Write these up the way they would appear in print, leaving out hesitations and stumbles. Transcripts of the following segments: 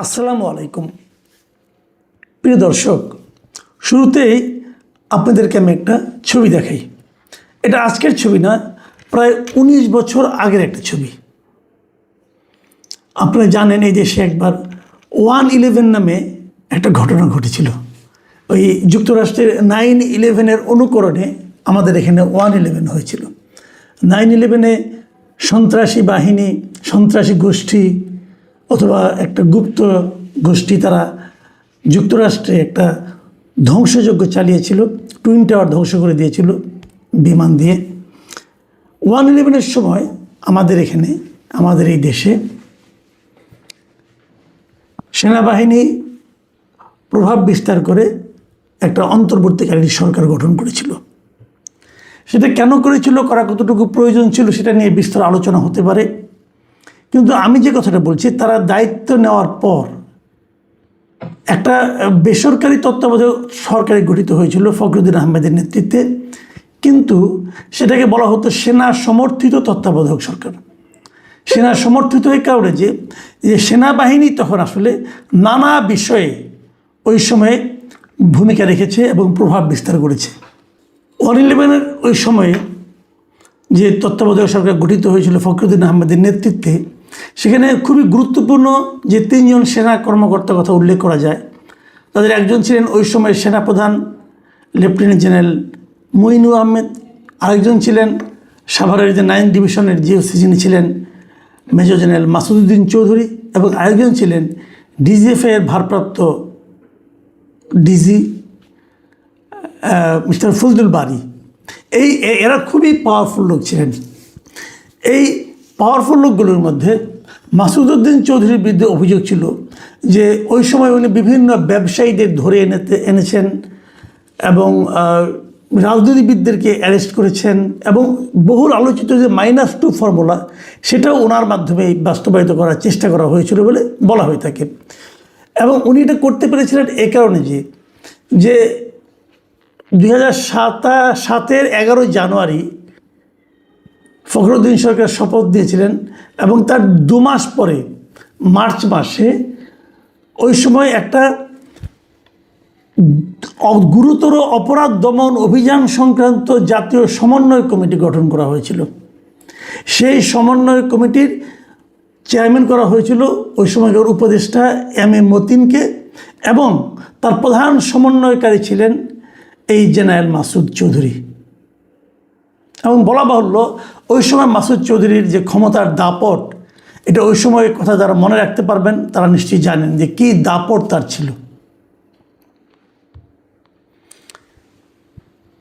আসসালামু আলাইকুম প্রিয় দর্শক, শুরুতেই আপনাদেরকে আমি একটা ছবি দেখাই। এটা আজকের ছবি না, প্রায় ১৯ বছর আগের একটা ছবি। আপনারা জানেন এই দেশে একবার 1/11 নামে একটা ঘটনা ঘটেছিল। ওই যুক্তরাষ্ট্রের 9/11-এর অনুকরণে আমাদের এখানে 1/11 হয়েছিল। 9/11-এ সন্ত্রাসী বাহিনী, সন্ত্রাসী গোষ্ঠী অথবা একটা গুপ্ত গোষ্ঠী তারা যুক্তরাষ্ট্রে একটা ধ্বংসযজ্ঞ চালিয়েছিল। টুইন টাওয়ার ধ্বংস করে দিয়েছিল বিমান দিয়ে। 1/11-এর সময় আমাদের এখানে, আমাদের এই দেশে সেনাবাহিনী প্রভাব বিস্তার করে একটা অন্তর্বর্তীকালীন সরকার গঠন করেছিল। সেটা কেন করেছিল, করা কতটুকু প্রয়োজন ছিল সেটা নিয়ে বিস্তর আলোচনা হতে পারে। কিন্তু আমি যে কথাটা বলছি, তারা দায়িত্ব নেওয়ার পর একটা বেসরকারি তত্ত্বাবধায়ক সরকারি গঠিত হয়েছিল ফখরুদ্দিন আহমেদের নেতৃত্বে, কিন্তু সেটাকে বলা হতো সেনা সমর্থিত তত্ত্বাবধায়ক সরকার। সেনা সমর্থিত এই কারণে যে সেনাবাহিনী তখন আসলে নানা বিষয়ে ওই সময়ে ভূমিকা রেখেছে এবং প্রভাব বিস্তার করেছে। 1/11-এর ওই সময়ে যে তত্ত্বাবধায়ক সরকার গঠিত হয়েছিল ফখরুদ্দিন আহমেদের নেতৃত্বে, সেখানে খুবই গুরুত্বপূর্ণ যে 3 জন সেনা কর্মকর্তার কথা উল্লেখ করা যায়। তাদের একজন ছিলেন ওই সময়ের সেনাপ্রধান লেফটেন্যান্ট জেনারেল মঈনুল আহমেদ, আরেকজন ছিলেন সাভারের যে 9 ডিভিশনের জিওসি, যিনি ছিলেন মেজর জেনারেল মাসুদউদ্দিন চৌধুরী, এবং আরেকজন ছিলেন ডিজিএফআই-এর ভারপ্রাপ্ত ডিজি মিস্টার ফজলুল বারী। এরা খুবই পাওয়ারফুল লোক ছিলেন। এই পাওয়ারফুল লোকগুলোর মধ্যে মাসুদউদ্দিন চৌধুরীর বিরুদ্ধে অভিযোগ ছিল যে ওই সময় উনি বিভিন্ন ব্যবসায়ীদের ধরে এনেছেন এবং রাজনীতিবিদদেরকে অ্যারেস্ট করেছেন, এবং বহুল আলোচিত যে -2 ফর্মুলা, সেটাও ওনার মাধ্যমে বাস্তবায়িত করার চেষ্টা করা হয়েছিল বলে বলা হয়ে থাকে। এবং উনি এটা করতে পেরেছিলেন এ কারণে যে 2007-এর 11 জানুয়ারি ফখরুদ্দিন সরকার শপথ দিয়েছিলেন, এবং তার 2 মাস পরে মার্চ মাসে ওই সময় একটা গুরুতর অপরাধ দমন অভিযান সংক্রান্ত জাতীয় সমন্বয় কমিটি গঠন করা হয়েছিল। সেই সমন্বয় কমিটির চেয়ারম্যান করা হয়েছিল ওই সময়কার উপদেষ্টা এম মতিনকে, এবং তার প্রধান সমন্বয়কারী ছিলেন এই জেনারেল মাসুদ চৌধুরী। এবং বলা বাহুল্য, ওই সময় মাসুদ চৌধুরীর যে ক্ষমতার দাপট, এটা ওই সময় কথা যারা মনে রাখতে পারবেন তারা নিশ্চয়ই জানেন যে কী দাপট তার ছিল।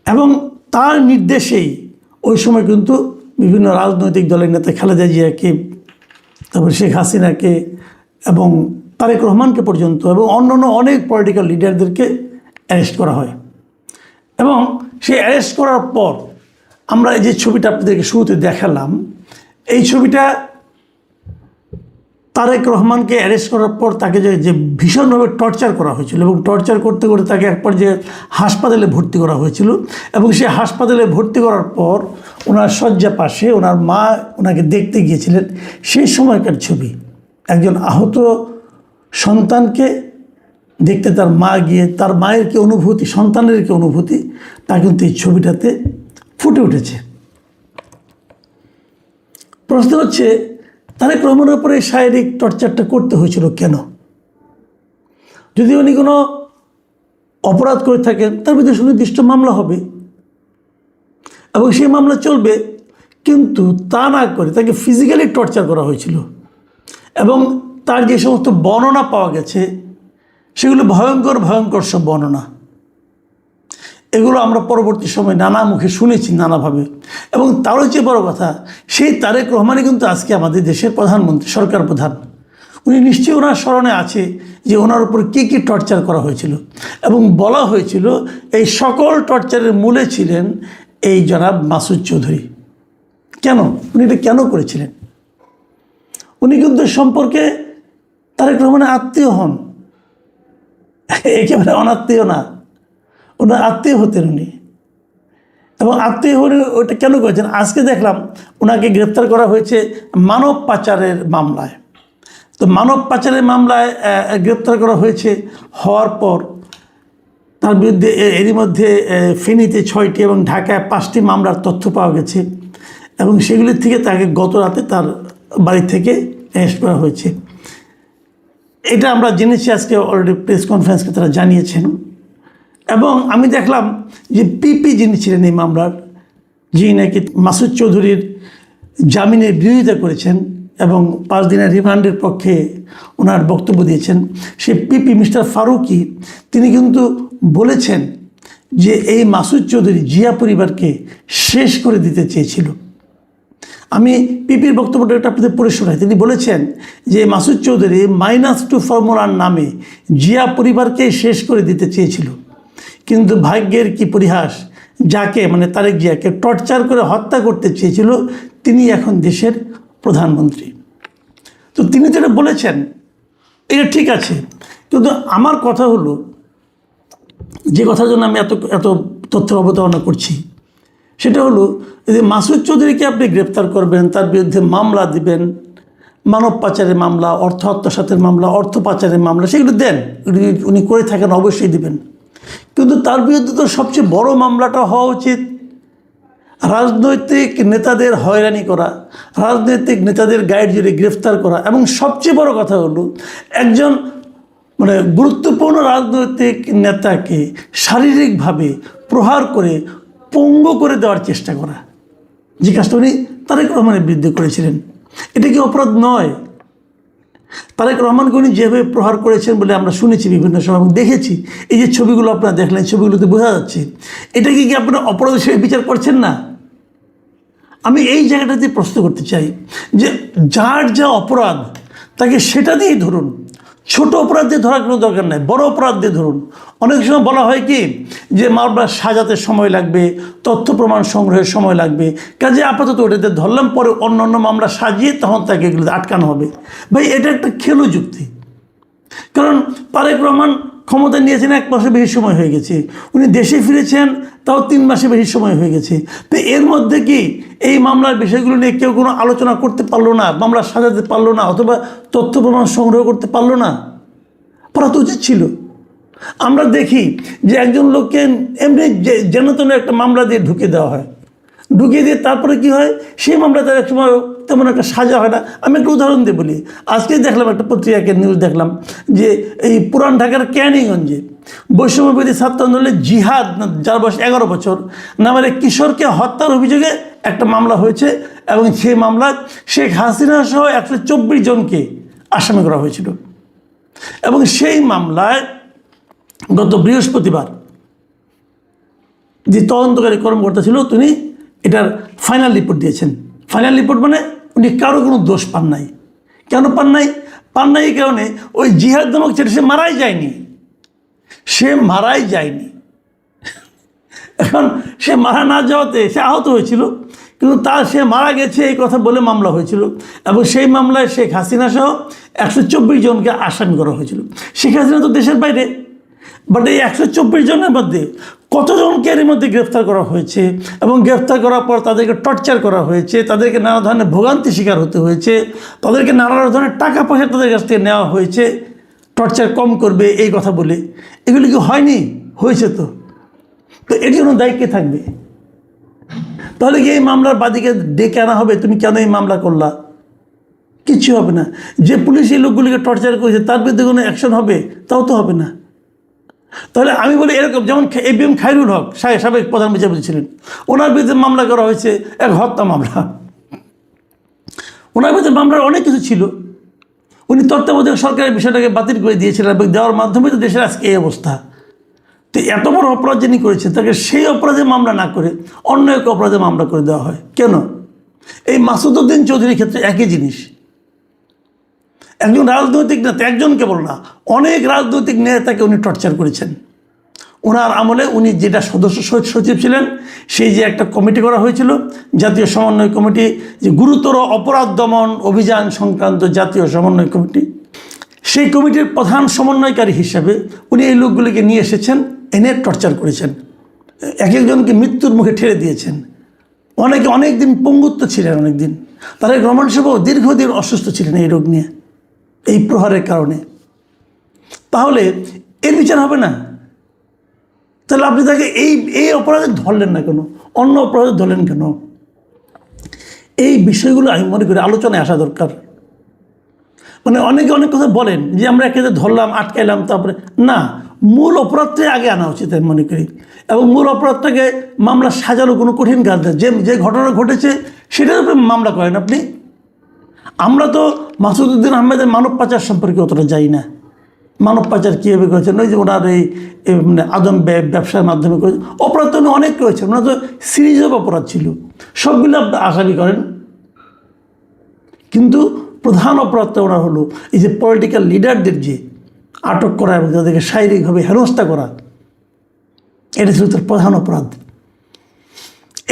এবং তার নির্দেশেই ওই সময় কিন্তু বিভিন্ন রাজনৈতিক দলের নেতা খালেদা জিয়াকে, তারপর শেখ হাসিনাকে এবং তারেক রহমানকে পর্যন্ত, এবং অন্যান্য অনেক পলিটিক্যাল লিডারদেরকে অ্যারেস্ট করা হয়। এবং সেই অ্যারেস্ট করার পর আমরা এই যে ছবিটা আপনাদেরকে শুরুতে দেখালাম, এই ছবিটা তারেক রহমানকে অ্যারেস্ট করার পর তাকে যে ভীষণভাবে টর্চার করা হয়েছিল, এবং টর্চার করতে করতে তাকে এক পর্যায়ে হাসপাতালে ভর্তি করা হয়েছিল। এবং সেই হাসপাতালে ভর্তি করার পর ওনার শয্যা পাশে ওনার মা ওনাকে দেখতে গিয়েছিলেন। সেই সময়কার ছবি, একজন আহত সন্তানকে দেখতে তার মা গিয়ে, তার মায়ের কি অনুভূতি, সন্তানের কি অনুভূতি, তা কিন্তু এই ছবিটাতে ফুটে উঠেছে। প্রশ্ন হচ্ছে, তারেক রহমানের উপরে শারীরিক টর্চারটা করতে হয়েছিল কেন? যদি উনি কোনো অপরাধ করে থাকেন, তার বিরুদ্ধে সুনির্দিষ্ট মামলা হবে এবং সেই মামলা চলবে, কিন্তু তা না করে তাকে ফিজিক্যালি টর্চার করা হয়েছিল। এবং তার যে সমস্ত বর্ণনা পাওয়া গেছে, সেগুলো ভয়ঙ্কর ভয়ঙ্কর সব বর্ণনা। এগুলো আমরা পরবর্তী সময় নানা মুখে শুনেছি নানাভাবে। এবং তারও চেয়ে বড় কথা, সেই তারেক রহমানই কিন্তু আজকে আমাদের দেশের প্রধানমন্ত্রী, সরকার প্রধান। উনি নিশ্চয়ই ওনার স্মরণে আছে যে ওনার উপর কী কী টর্চার করা হয়েছিল, এবং বলা হয়েছিল এই সকল টর্চারের মূলে ছিলেন এই জনাব মাসুদ চৌধুরী। কেন উনি এটা কেন করেছিলেন? উনি কিন্তু সম্পর্কে তারেক রহমানের আত্মীয় হন, একেবারে অনাত্মীয় না, ওনার আত্মীয় হতেন উনি। এবং আত্মীয় হলে ওটা কেন করেছেন? আজকে দেখলাম ওনাকে গ্রেপ্তার করা হয়েছে মানব পাচারের মামলায়। তো মানব পাচারের মামলায় গ্রেপ্তার করা হয়েছে। হওয়ার পর তার বিরুদ্ধে এরই মধ্যে ফেনীতে 6টি এবং ঢাকায় 5টি মামলার তথ্য পাওয়া গেছে এবং সেগুলির থেকে তাকে গত রাতে তার বাড়ি থেকে অ্যারেস্ট করা হয়েছে। এটা আমরা জেনেছি, আজকে অলরেডি প্রেস কনফারেন্সকে তারা জানিয়েছেন। এবং আমি দেখলাম যে পিপি যিনি ছিলেন এই মামলার, যিনি নাকি মাসুদ চৌধুরীর জামিনের বিরোধিতা করেছেন এবং 5 দিনের রিমান্ডের পক্ষে ওনার বক্তব্য দিয়েছেন, সেই পিপি মিস্টার ফারুকি তিনি কিন্তু বলেছেন যে এই মাসুদ চৌধুরী জিয়া পরিবারকে শেষ করে দিতে চেয়েছিল। আমি পিপির বক্তব্যটা একটা আপনাদের পড়ে শোনাই। তিনি বলেছেন যে মাসুদ চৌধুরী -2 ফর্মুলার নামে জিয়া পরিবারকে শেষ করে দিতে চেয়েছিল, কিন্তু ভাগ্যের কি পরিহাস, যাকে মানে তারেক জিয়াকে টর্চার করে হত্যা করতে চেয়েছিল তিনি এখন দেশের প্রধানমন্ত্রী। তো তিনি যেটা বলেছেন এটা ঠিক আছে, কিন্তু আমার কথা হলো, যে কথার জন্য আমি এত তথ্য অবতারণা করছি সেটা হলো যে মাসুদ চৌধুরীকে আপনি গ্রেপ্তার করবেন, তার বিরুদ্ধে মামলা দিবেন, মানব পাচারের মামলা, অর্থ আত্মসাতের মামলা, অর্থ পাচারের মামলা, সেগুলো দেন, উনি করে থাকেন, অবশ্যই দিবেন। কিন্তু তার বিরুদ্ধে তো সবচেয়ে বড় মামলাটা হওয়া উচিত রাজনৈতিক নেতাদের হয়রানি করা, রাজনৈতিক নেতাদের গাইড জুড়ে গ্রেফতার করা, এবং সবচেয়ে বড় কথা হলো একজন মানে গুরুত্বপূর্ণ রাজনৈতিক নেতাকে শারীরিকভাবে প্রহার করে পঙ্গু করে দেওয়ার চেষ্টা করা, যে কাজটা উনি তারেক রহমানের বিরুদ্ধে করেছিলেন। এটা কি অপরাধ নয়? তারেক রহমানকে উনি যেভাবে প্রহার করেছেন বলে আমরা শুনেছি বিভিন্ন সময় এবং দেখেছি, এই যে ছবিগুলো আপনারা দেখলেন, ছবিগুলোতে বোঝা যাচ্ছে, এটাকে কি আপনারা অপরাধ হিসেবে বিচার করছেন না? আমি এই জায়গাটাতে প্রশ্ন করতে চাই যে যার যা অপরাধ তাকে সেটা দিয়েই ধরুন, ছোট অপরাধ দিয়ে ধরার কোনো দরকার নেই, বড় অপরাধ দিয়ে ধরুন। অনেক সময় বলা হয় কি যে মামলা সাজাতে সময় লাগবে, তথ্য প্রমাণ সংগ্রহের সময় লাগবে, কাজে আপাতত ওটাতে ধরলাম, পরে অন্য মামলা সাজিয়ে তখন তাকে এগুলোতে আটকানো হবে। ভাই এটা একটা খেলো যুক্তি। কারণ তারেক রহমান ক্ষমতা নিয়েছেন 1 মাসের বেশি সময় হয়ে গেছে, উনি দেশে ফিরেছেন তাও 3 মাসের বেশি সময় হয়ে গেছে। তো এর মধ্যে কি এই মামলার বিষয়গুলো নিয়ে কেউ কোনো আলোচনা করতে পারলো না, মামলা সাজাতে পারলো না, অথবা তথ্য প্রমাণ সংগ্রহ করতে পারলো না? পারা তো উচিত ছিল। আমরা দেখি যে একজন লোককে এমনি যেন তেন একটা মামলা দিয়ে ঢুকিয়ে দেওয়া হয়, ঢুকিয়ে দিয়ে তারপরে কি হয়, সেই মামলা তার এক সময় তেমন একটা সাজা হয় না। আমি একটা উদাহরণ দিয়ে বলি, আজকে দেখলাম একটা পত্রিকাকে নিউজ দেখলাম যে এই পুরান ঢাকার ক্যানিগঞ্জে বৈষম্যবিরোধী ছাত্র আন্দোলনের জিহাদ, যার বয়স 11 বছর, নামের এক কিশোরকে হত্যার অভিযোগে একটা মামলা হয়েছে এবং সেই মামলায় শেখ হাসিনা সহ 124 জনকে আসামি করা হয়েছিল। এবং সেই মামলায় গত বৃহস্পতিবার যে তদন্তকারী কর্মকর্তা ছিল তিনি এটার ফাইনাল রিপোর্ট দিয়েছেন। ফাইনাল রিপোর্ট মানে উনি কারো কোনো দোষ পান নাই। কেন পান নাই? এই কারণে ওই জিহাদ নামক ছেলে সে মারাই যায়নি। এখন সে মারা না যাওয়াতে সে আহত হয়েছিল, কিন্তু সে মারা গেছে এই কথা বলে মামলা হয়েছিল এবং সেই মামলায় শেখ হাসিনা সহ 124 জনকে আসামি করা হয়েছিল। শেখ হাসিনা তো দেশের বাইরে, বাট এই 124 জনের মধ্যে কতজনকে এর মধ্যে গ্রেফতার করা হয়েছে এবং গ্রেফতার করার পর তাদেরকে টর্চার করা হয়েছে, তাদেরকে নানা ধরনের ভোগান্তি শিকার হতে হয়েছে, তাদেরকে নানা ধরনের টাকা পয়সা তাদের কাছ থেকে নেওয়া হয়েছে টর্চার কম করবে এই কথা বলে। এগুলি কি হয়নি? হয়েছে। তো এর জন্য দায়ী কে থাকবে? তাহলে কি এই মামলার বাদীকে ডেকে আনা হবে, তুমি কেন এই মামলা করলা? কিচ্ছু হবে না। যে পুলিশ এই লোকগুলিকে টর্চার করেছে তার বিরুদ্ধে কোনো অ্যাকশন হবে? তাও তো হবে না। তাহলে আমি বলি এরকম, যেমন ABM খায়রুল হক সাবেক প্রধান বিচারপতি ছিলেন, ওনার বিরুদ্ধে মামলা করা হয়েছে এক হত্যা মামলা। ওনার বিরুদ্ধে মামলার অনেক কিছু ছিল, উনি তত্ত্বাবধায়ক সরকারের বিষয়টাকে বাতিল করে দিয়েছিলেন এবং দেওয়ার মাধ্যমে তো দেশের আজকে এই অবস্থা। তো এত বড় অপরাধ যিনি করেছেন তাকে সেই অপরাধে মামলা না করে অন্য এক অপরাধে মামলা করে দেওয়া হয় কেন? এই মাসুদ উদ্দিন চৌধুরীর ক্ষেত্রে একই জিনিস। একজন রাজনৈতিক নেতা, একজন কেবল না, অনেক রাজনৈতিক নেতাকে উনি টর্চার করেছেন। ওনার আমলে উনি যেটা সদস্য সচিব ছিলেন, সেই যে একটা কমিটি করা হয়েছিল, জাতীয় সমন্বয় কমিটি, যে গুরুতর অপরাধ দমন অভিযান সংক্রান্ত জাতীয় সমন্বয় কমিটি, সেই কমিটির প্রধান সমন্বয়কারী হিসাবে উনি এই লোকগুলিকে নিয়ে এসেছেন, এনে টর্চার করেছেন, এক একজনকে মৃত্যুর মুখে ঠেলে দিয়েছেন। অনেক দিন পঙ্গুত্ব ছিলেন, অনেক দিন। তারেক রহমান সাহেবও দীর্ঘদিন অসুস্থ ছিলেন এই রোগ নিয়ে। এই প্রহারের কারণে, তাহলে এর বিচার হবে না? তাহলে আপনি তাকে এই অপরাধে ধরলেন না কেন, অন্য অপরাধে ধরলেন কেন? এই বিষয়গুলো আমি মনে করি আলোচনায় আসা দরকার। মানে অনেকে অনেক কথা বলেন যে আমরা একে ধরলাম, আটকাইলাম, তারপরে না, মূল অপরাধটাই আগে আনা উচিত আমি মনে করি। এবং মূল অপরাধটাকে মামলা সাজানো কোনো কঠিন কাজ না। যে ঘটনা ঘটেছে সেটার উপরে মামলা করেন আপনি। আমরা তো মাসুদ উদ্দিন আহমেদের মানব পাচার সম্পর্কে অতটা যাই না। মানব পাচার কীভাবে করেছেন, ওই যে ওনার এই মানে আদম ব্যবসার মাধ্যমে করেছে, অপরাধ তো উনি অনেক করেছেন, ওনার তো সিরিজ অফ অপরাধ ছিল, সবগুলো আসামি করেন। কিন্তু প্রধান অপরাধটা ওনার হলো এই যে পলিটিক্যাল লিডারদের যে আটক করা এবং তাদেরকে শারীরিকভাবে হেনস্থা করা, এটা ছিল তার প্রধান অপরাধ।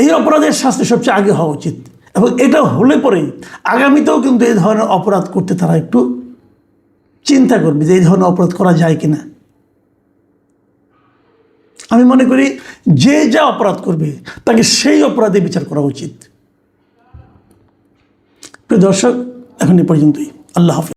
এই অপরাধের শাস্তি সবচেয়ে আগে হওয়া উচিত, এবং এটা হলে পরেই আগামীতেও কিন্তু এই ধরনের অপরাধ করতে তারা একটু চিন্তা করবে যে এই ধরনের অপরাধ করা যায় কিনা। আমি মনে করি যে যা অপরাধ করবে তাকে সেই অপরাধে বিচার করা উচিত। প্রিয় দর্শক, এখন এই পর্যন্তই। আল্লাহ হাফেজ।